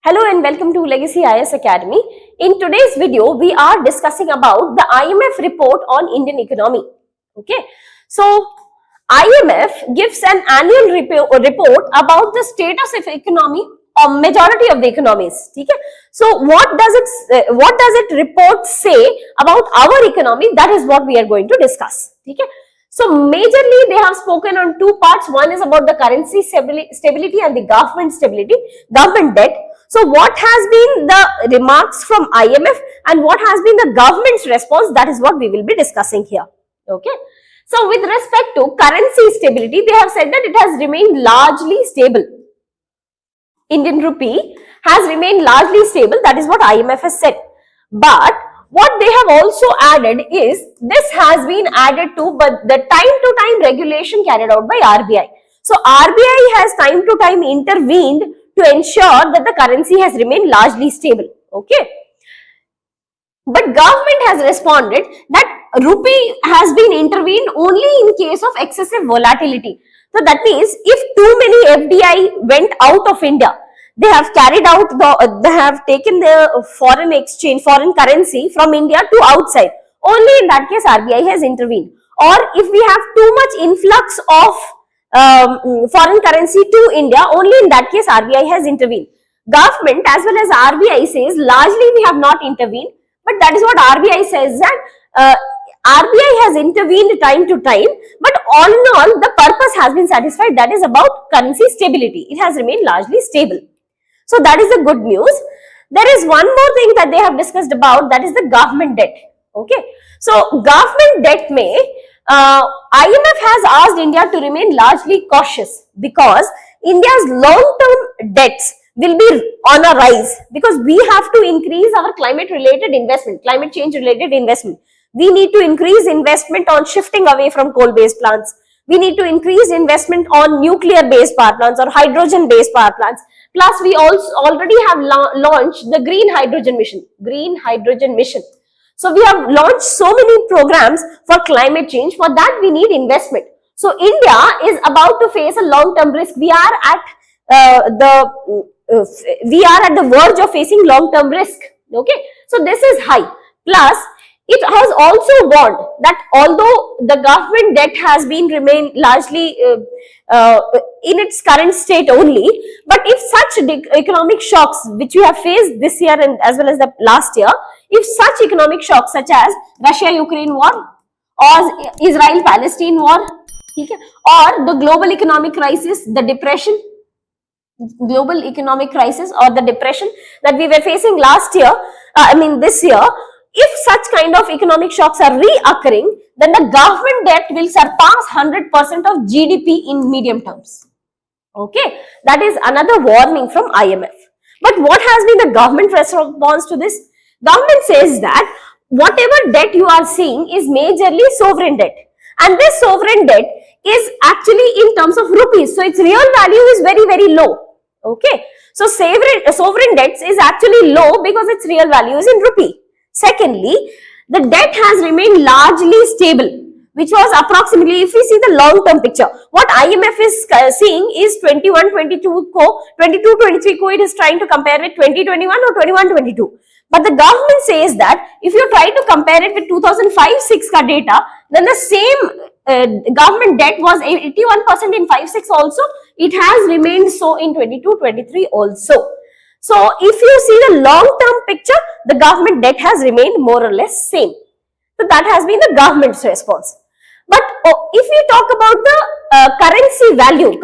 Hello and welcome to Legacy IAS Academy. In today's video, we are discussing about the IMF report on Indian economy. Okay, so IMF gives an annual report about the status of economy or majority of the economies. Okay, so what does it report say about our economy? That is what we are going to discuss. Okay. So majorly they have spoken on two parts. One is about the currency stability and the government stability, government debt. So what has been the remarks from IMF and what has been the government's response? That is what we will be discussing here. Okay. So with respect to currency stability, they have said that it has remained largely stable. Indian rupee has remained largely stable. That is what IMF has said. But what they have also added is, this has been added to but the time-to-time regulation carried out by RBI. So RBI has time to time intervened to ensure that the currency has remained largely stable. Okay. But government has responded that rupee has been intervened only in case of excessive volatility. So that means if too many FDI went out of India, they have carried out they have taken the foreign currency from India to outside. Only in that case RBI has intervened. Or if we have too much influx of foreign currency to India, only in that case RBI has intervened. Government as well as RBI says largely we have not intervened, but that is what RBI says, that RBI has intervened time to time, but all in all the purpose has been satisfied, that is about currency stability. It has remained largely stable. So that is the good news. There is one more thing that they have discussed about, that is the government debt. Okay. So government debt IMF has asked India to remain largely cautious because India's long-term debts will be on a rise because we have to increase our climate change related investment. We need to increase investment on shifting away from coal-based plants. We need to increase investment on nuclear-based power plants or hydrogen-based power plants. Plus, we also already have launched the green hydrogen mission. So, we have launched so many programs for climate change. For that, we need investment. So, India is about to face a long-term risk. We are at the verge of facing long-term risk. Okay. So, this is high. Plus, it has also warned that although the government debt has been remained largely in its current state only, but if such economic shocks which we have faced this year and as well as the last year, if such economic shocks such as Russia-Ukraine war or Israel-Palestine war, or the global economic crisis, the depression, global economic crisis or the depression that we were facing last year, this year, if such kind of economic shocks are reoccurring, then the government debt will surpass 100% of GDP in medium terms. Okay, that is another warning from IMF. But what has been the government response to this? Government says that whatever debt you are seeing is majorly sovereign debt, and this sovereign debt is actually in terms of rupees, so its real value is very, very low. Okay, so sovereign debts is actually low because its real value is in rupee. Secondly, the debt has remained largely stable, which was approximately, if we see the long-term picture, what IMF is seeing is 21-22 co, 22-23 co, it is trying to compare with 2021 or 21-22. But the government says that if you try to compare it with 2005-6 data, then the same government debt was 81% in 5-6 also. It has remained so in 22-23 also. So, if you see the long-term picture, the government debt has remained more or less same. So, that has been the government's response. But if we talk about the currency value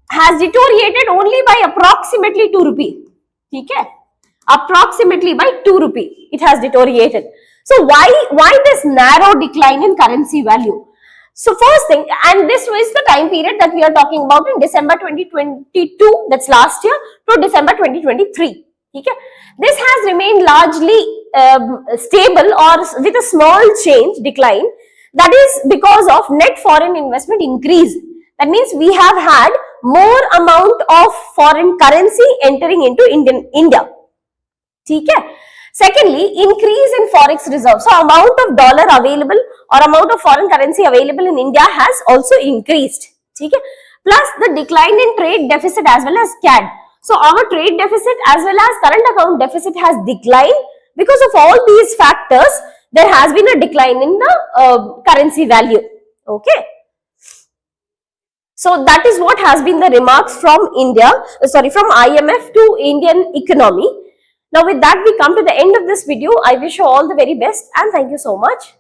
has deteriorated only by approximately 2 rupee. Okay? Approximately by 2 rupee it has deteriorated. So, why this narrow decline in currency value? So first thing, and this was the time period that we are talking about in December 2022, that's last year, to December 2023. Okay? This has remained largely stable or with a small decline. That is because of net foreign investment increase. That means we have had more amount of foreign currency entering into India. Okay? Secondly, increase in forex reserves. So, amount of dollar available or amount of foreign currency available in India has also increased. Okay? Plus, the decline in trade deficit as well as CAD. So our trade deficit as well as current account deficit has declined. Because of all these factors, there has been a decline in the currency value. Okay. So that is what has been the remarks from from IMF to Indian economy. Now with that we come to the end of this video. I wish you all the very best and thank you so much.